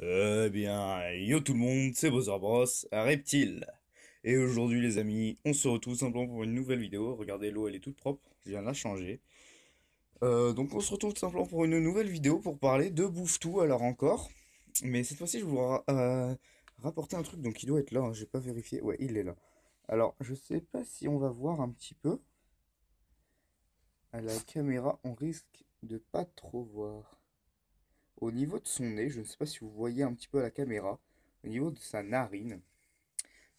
Yo tout le monde, c'est Bowser Bros, Reptile. Et aujourd'hui les amis, on se retrouve simplement pour une nouvelle vidéo. Regardez, l'eau elle est toute propre, je viens de la changer. Donc on se retrouve tout simplement pour une nouvelle vidéo pour parler de Bouffe-Tout alors encore. Mais cette fois-ci je vous rapporter un truc, donc il doit être là, hein, j'ai pas vérifié. Ouais, il est là. Alors je sais pas si on va voir un petit peu. À la caméra, on risque de pas trop voir. Au niveau de son nez, je ne sais pas si vous voyez un petit peu à la caméra, au niveau de sa narine,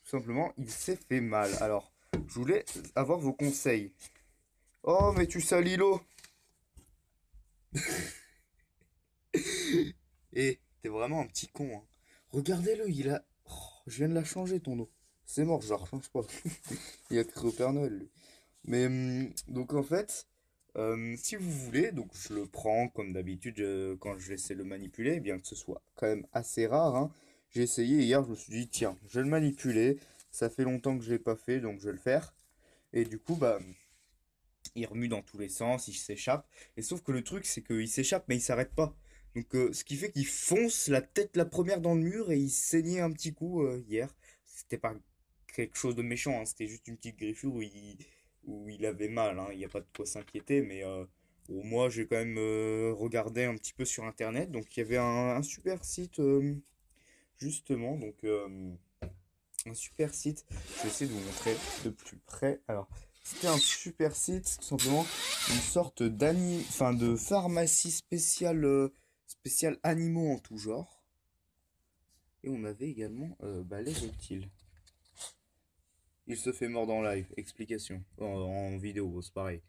tout simplement, il s'est fait mal. Alors, je voulais avoir vos conseils. Oh, mais tu salis l'eau! Eh, t'es vraiment un petit con, hein. Regardez-le, il a... Oh, je viens de la changer, ton eau. C'est mort, je la rechange pas. Il a cru au Père Noël, lui. Mais, donc en fait, si vous voulez, donc je le prends comme d'habitude quand j'essaie de le manipuler, bien que ce soit quand même assez rare, hein. J'ai essayé hier, je me suis dit, tiens, je vais le manipuler. Ça fait longtemps que je l'ai pas fait, donc je vais le faire. Et du coup, bah, il remue dans tous les sens, il s'échappe. Et sauf que le truc, c'est qu'il s'échappe, mais il s'arrête pas. Donc, ce qui fait qu'il fonce la tête la première dans le mur et il saignait un petit coup hier. C'était pas quelque chose de méchant, hein, c'était juste une petite griffure où il avait mal, hein. Il n'y a pas de quoi s'inquiéter, mais bon, moi j'ai quand même regardé un petit peu sur internet. Donc, il y avait un super site, justement. Donc, un super site. Je vais essayer de vous montrer de plus près. Alors, c'était un super site, tout simplement une sorte enfin de pharmacie spéciale, spéciale animaux en tout genre. Et on avait également bah, les reptiles. Il se fait mordre en live. Explication. En vidéo, c'est pareil.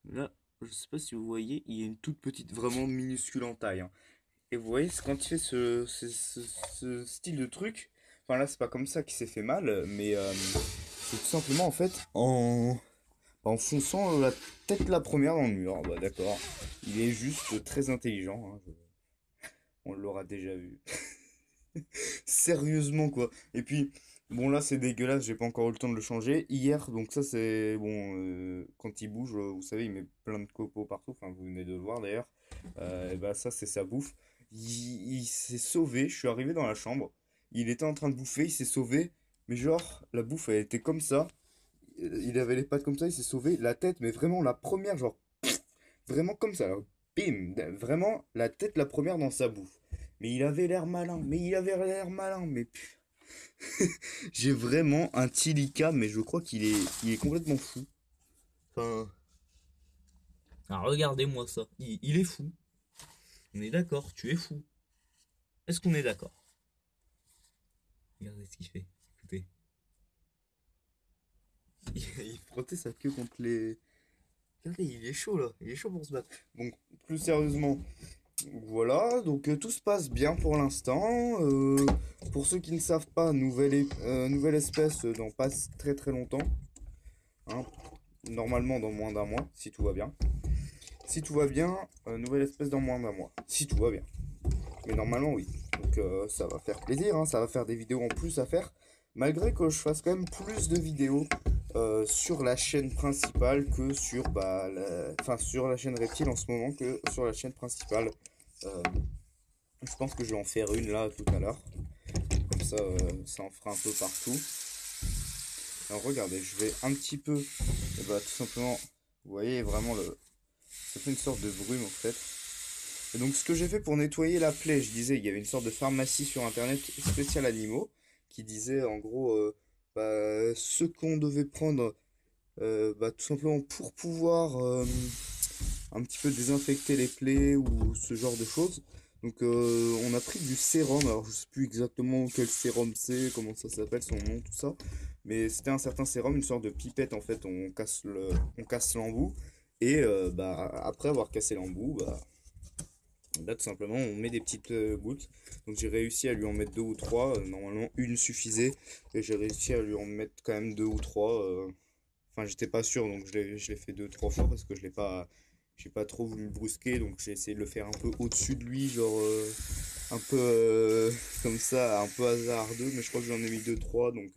Là, je sais pas si vous voyez, il y a une toute petite, vraiment minuscule en taille, hein. Et vous voyez, c'est quand il fait ce style de truc, enfin là c'est pas comme ça qu'il s'est fait mal, mais c'est tout simplement en fait en fonçant la tête la première dans le mur. Bah d'accord, il est juste très intelligent, hein, on l'aura déjà vu. Sérieusement quoi. Et puis, bon là c'est dégueulasse, j'ai pas encore eu le temps de le changer. Hier, donc ça c'est bon, quand il bouge, vous savez, il met plein de copeaux partout, enfin vous venez de le voir d'ailleurs. Et bah ça c'est sa bouffe. Il s'est sauvé, je suis arrivé dans la chambre, il était en train de bouffer, il s'est sauvé, mais genre la bouffe elle était comme ça. Il avait les pattes comme ça, il s'est sauvé, la tête, mais vraiment la première, genre vraiment comme ça, là. Bim, vraiment la tête la première dans sa bouffe. Mais il avait l'air malin, mais il avait l'air malin, mais j'ai vraiment un Tilika, mais je crois il est complètement fou. Enfin, Alors regardez-moi ça, il est fou. On est d'accord, tu es fou. Est-ce qu'on est d'accord? Regardez ce qu'il fait. Écoutez. il frottait sa queue contre les... Regardez, il est chaud là, il est chaud pour se battre. Bon, plus sérieusement, voilà, donc tout se passe bien pour l'instant. Pour ceux qui ne savent pas, nouvelle espèce dans pas très très longtemps, hein. Normalement dans moins d'un mois, si tout va bien. Si tout va bien, nouvelle espèce dans moins d'un mois, si tout va bien. Mais normalement, oui. Donc ça va faire plaisir, hein, ça va faire des vidéos en plus à faire. Malgré que je fasse quand même plus de vidéos sur la chaîne principale que sur, bah, enfin, sur la chaîne Reptile en ce moment que sur la chaîne principale. Euh, je pense que je vais en faire une là tout à l'heure. Comme ça, ça en fera un peu partout. Alors regardez, je vais un petit peu, bah, tout simplement, vous voyez vraiment ça fait une sorte de brume en fait. Et donc ce que j'ai fait pour nettoyer la plaie, je disais, il y avait une sorte de pharmacie sur internet spéciale animaux qui disait en gros bah, ce qu'on devait prendre bah, tout simplement pour pouvoir un petit peu désinfecter les plaies ou ce genre de choses. Donc on a pris du sérum, alors je sais plus exactement quel sérum c'est, comment ça s'appelle, son nom, tout ça. Mais c'était un certain sérum, une sorte de pipette en fait, on casse l'embout. Et bah, après avoir cassé l'embout, bah, là, tout simplement, on met des petites gouttes. Donc, j'ai réussi à lui en mettre deux ou trois. Normalement, une suffisait. Et j'ai réussi à lui en mettre quand même deux ou trois. Enfin, j'étais pas sûr, donc je l'ai fait deux, trois fois parce que j'ai pas trop voulu le brusquer. Donc, j'ai essayé de le faire un peu au-dessus de lui, genre un peu comme ça, un peu hasardeux. Mais je crois que j'en ai mis deux, trois. Donc,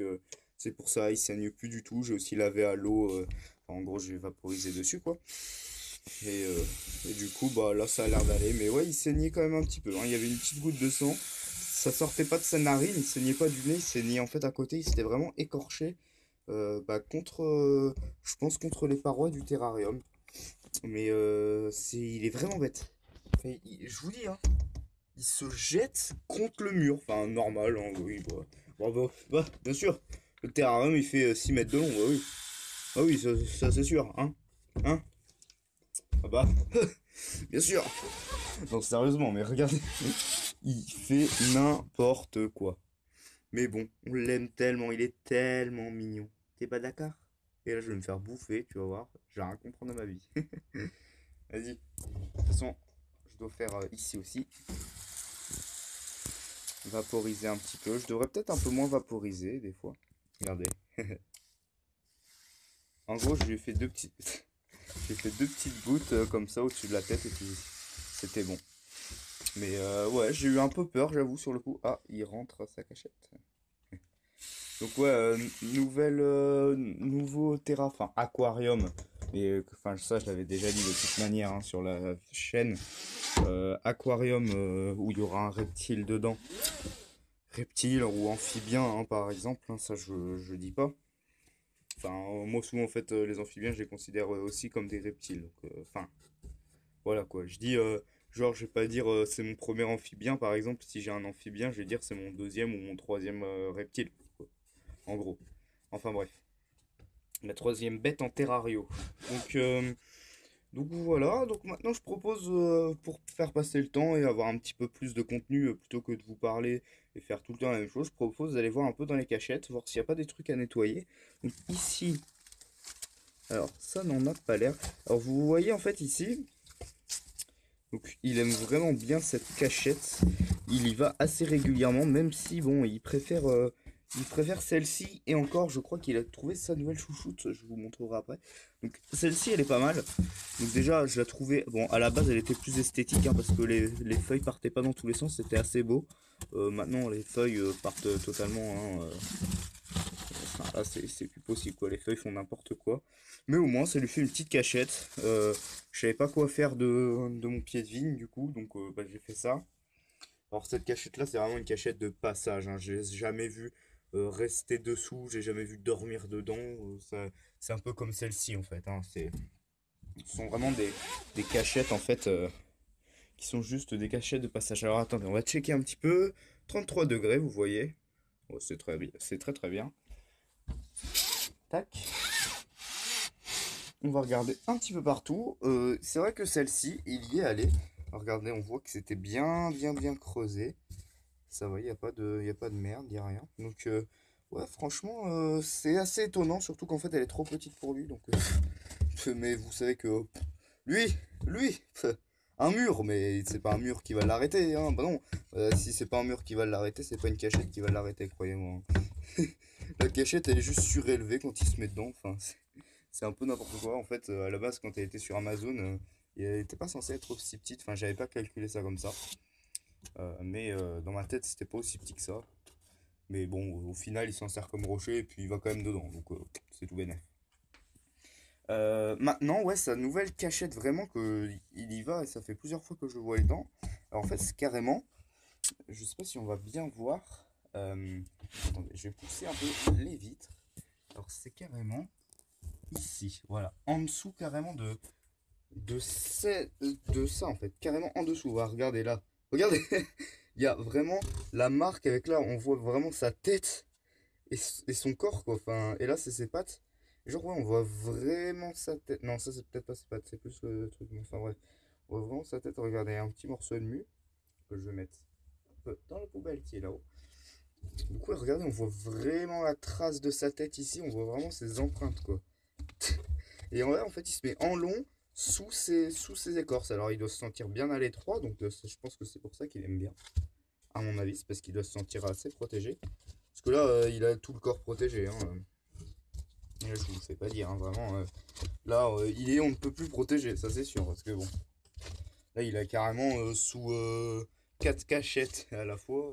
c'est pour ça, il saigne plus du tout. J'ai aussi lavé à l'eau. Enfin, en gros, j'ai vaporisé dessus, quoi. Et, euh, et du coup, bah là, ça a l'air d'aller. Mais ouais, il saignait quand même un petit peu, hein. Il y avait une petite goutte de sang. Ça sortait pas de sa narine, il saignait pas du nez, il saignait en fait à côté. Il s'était vraiment écorché bah, je pense, contre les parois du terrarium. Mais il est vraiment bête. Enfin, je vous dis, hein, il se jette contre le mur. Enfin, normal, hein, oui. Bien sûr. Le terrarium, il fait 6 mètres de long, bah oui. Ah oui, ça, c'est sûr, hein. Hein? Ah bah, bien sûr. Non, sérieusement, mais regardez. Il fait n'importe quoi. Mais bon, on l'aime tellement, il est tellement mignon. T'es pas d'accord? Et là, je vais me faire bouffer, tu vas voir. Je vais rien comprendre à ma vie. Vas-y. De toute façon, je dois faire ici aussi. Vaporiser un petit peu. Je devrais peut-être un peu moins vaporiser des fois. Regardez. En gros, je lui ai fait deux petits... j'ai fait deux petites gouttes comme ça au-dessus de la tête et puis c'était bon. Mais ouais, j'ai eu un peu peur, j'avoue, sur le coup. Ah, il rentre à sa cachette. Donc ouais, nouveau enfin aquarium. Et enfin ça, je l'avais déjà dit de toute manière hein, sur la chaîne. Aquarium où il y aura un reptile dedans. Reptile ou amphibien hein, par exemple, hein, ça je dis pas. Enfin, moi souvent en fait les amphibiens je les considère aussi comme des reptiles. Donc, enfin, voilà quoi. Je dis genre je vais pas dire c'est mon premier amphibien par exemple. Si j'ai un amphibien, je vais dire c'est mon deuxième ou mon troisième reptile. Quoi, en gros. Enfin bref. La troisième bête en terrario. Donc, euh, donc voilà, donc maintenant je propose pour faire passer le temps et avoir un petit peu plus de contenu plutôt que de vous parler et faire tout le temps la même chose, je propose d'aller voir un peu dans les cachettes, voir s'il n'y a pas des trucs à nettoyer. Donc ici, alors ça n'en a pas l'air. Alors vous voyez en fait ici, donc il aime vraiment bien cette cachette. Il y va assez régulièrement, même si bon, il préfère celle-ci. Et encore, je crois qu'il a trouvé sa nouvelle chouchoute. Je vous montrerai après. Donc celle-ci, elle est pas mal. Donc déjà, je la trouvais. Bon, à la base, elle était plus esthétique hein, parce que les feuilles partaient pas dans tous les sens. C'était assez beau. Maintenant, les feuilles partent totalement. Hein, enfin, là, c'est plus possible quoi. Les feuilles font n'importe quoi. Mais au moins, ça lui fait une petite cachette. Je savais pas quoi faire de mon pied de vigne du coup. Donc bah, j'ai fait ça. Alors cette cachette là c'est vraiment une cachette de passage, hein. J'ai jamais vu rester dessous, j'ai jamais vu dormir dedans. C'est un peu comme celle-ci en fait, hein. Ce sont vraiment des cachettes en fait qui sont juste des cachettes de passage. Alors attendez, on va checker un petit peu. 33 degrés, vous voyez. Oh, c'est très bien, c'est très très bien. Tac. On va regarder un petit peu partout. C'est vrai que celle-ci, il y est allé. Alors, regardez, on voit que c'était bien creusé. Ça va, y a pas de merde, y a rien. Donc, ouais, franchement, c'est assez étonnant, surtout qu'en fait, elle est trop petite pour lui. Donc, mais vous savez que lui, lui, un mur, mais c'est pas un mur qui va l'arrêter, hein. Bah non, si c'est pas un mur qui va l'arrêter, c'est pas une cachette qui va l'arrêter, croyez-moi. La cachette, elle est juste surélevée quand il se met dedans. Enfin, c'est un peu n'importe quoi. En fait, à la base, quand elle était sur Amazon, elle était pas censée être aussi petite. Enfin, j'avais pas calculé ça comme ça. Mais dans ma tête, c'était pas aussi petit que ça. Mais bon, au final, il s'en sert comme rocher et puis il va quand même dedans. Donc c'est tout bénef. Maintenant, ouais, sa nouvelle cachette, vraiment, que il y va et ça fait plusieurs fois que je le vois dedans. Alors en fait, c'est carrément, je sais pas si on va bien voir. Attendez, je vais pousser un peu les vitres. Alors c'est carrément ici, voilà, en dessous carrément de ça en fait, carrément en dessous. Va regardez là, regardez, il y a vraiment la marque avec là, on voit vraiment sa tête et son corps quoi. Enfin, et là c'est ses pattes. Genre ouais, on voit vraiment sa tête. Non, ça c'est peut-être pas ses pattes, c'est plus le truc. Mais enfin bref, on voit vraiment sa tête. Regardez, un petit morceau de mue que je vais mettre dans la poubelle qui est là-haut. Du coup, regardez, on voit vraiment la trace de sa tête ici. On voit vraiment ses empreintes quoi. Et en vrai, en fait, il se met en long sous ses écorces. Alors, il doit se sentir bien à l'étroit, donc je pense que c'est pour ça qu'il aime bien. À mon avis, c'est parce qu'il doit se sentir assez protégé. Parce que là, il a tout le corps protégé. Hein. Là, je vous le fais pas dire, hein, vraiment. Là, il est on ne peut plus protéger, ça c'est sûr. Parce que bon, là, il a carrément sous 4 cachettes à la fois.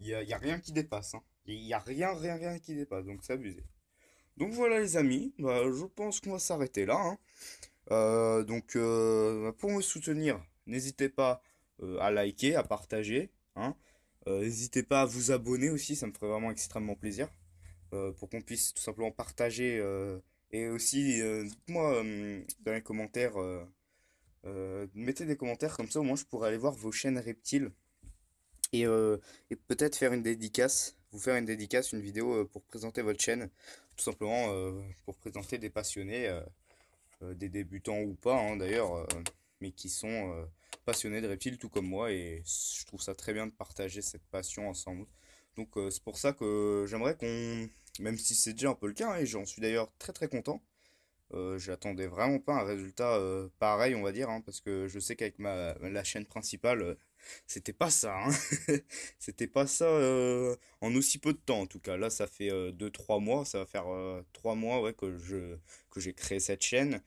Il y a rien qui dépasse. Hein. Il y a rien qui dépasse, donc c'est abusé. Donc voilà les amis, bah, je pense qu'on va s'arrêter là. Hein. Pour me soutenir, n'hésitez pas à liker, à partager, hein. N'hésitez pas à vous abonner aussi, ça me ferait vraiment extrêmement plaisir. Pour qu'on puisse tout simplement partager. Et aussi, dites-moi dans les commentaires, mettez des commentaires comme ça, au moins je pourrais aller voir vos chaînes reptiles et, euh, et peut-être faire une dédicace, vous faire une dédicace, une vidéo pour présenter votre chaîne, tout simplement pour présenter des passionnés, des débutants ou pas hein, d'ailleurs, mais qui sont passionnés de reptiles tout comme moi et je trouve ça très bien de partager cette passion ensemble. C'est pour ça que j'aimerais qu'on, même si c'est déjà un peu le cas, hein, et j'en suis d'ailleurs très très content, j'attendais vraiment pas un résultat pareil, on va dire, hein, parce que je sais qu'avec la chaîne principale, c'était pas ça, hein. C'était pas ça en aussi peu de temps en tout cas. Là, ça fait 2-3 mois, ça va faire 3 mois ouais, que j'ai créé cette chaîne.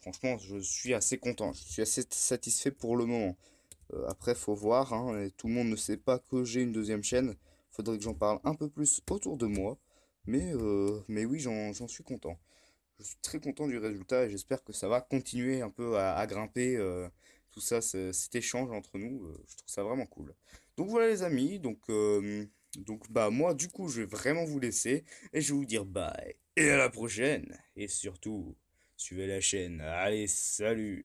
Franchement, je suis assez content, je suis assez satisfait pour le moment. Après, faut voir, hein, et tout le monde ne sait pas que j'ai une deuxième chaîne. Faudrait que j'en parle un peu plus autour de moi. Mais oui, j'en suis content. Je suis très content du résultat et j'espère que ça va continuer un peu à grimper tout ça, cet échange entre nous. Je trouve ça vraiment cool. Donc voilà les amis, bah moi du coup je vais vraiment vous laisser et je vais vous dire bye et à la prochaine. Et surtout, suivez la chaîne. Allez, salut!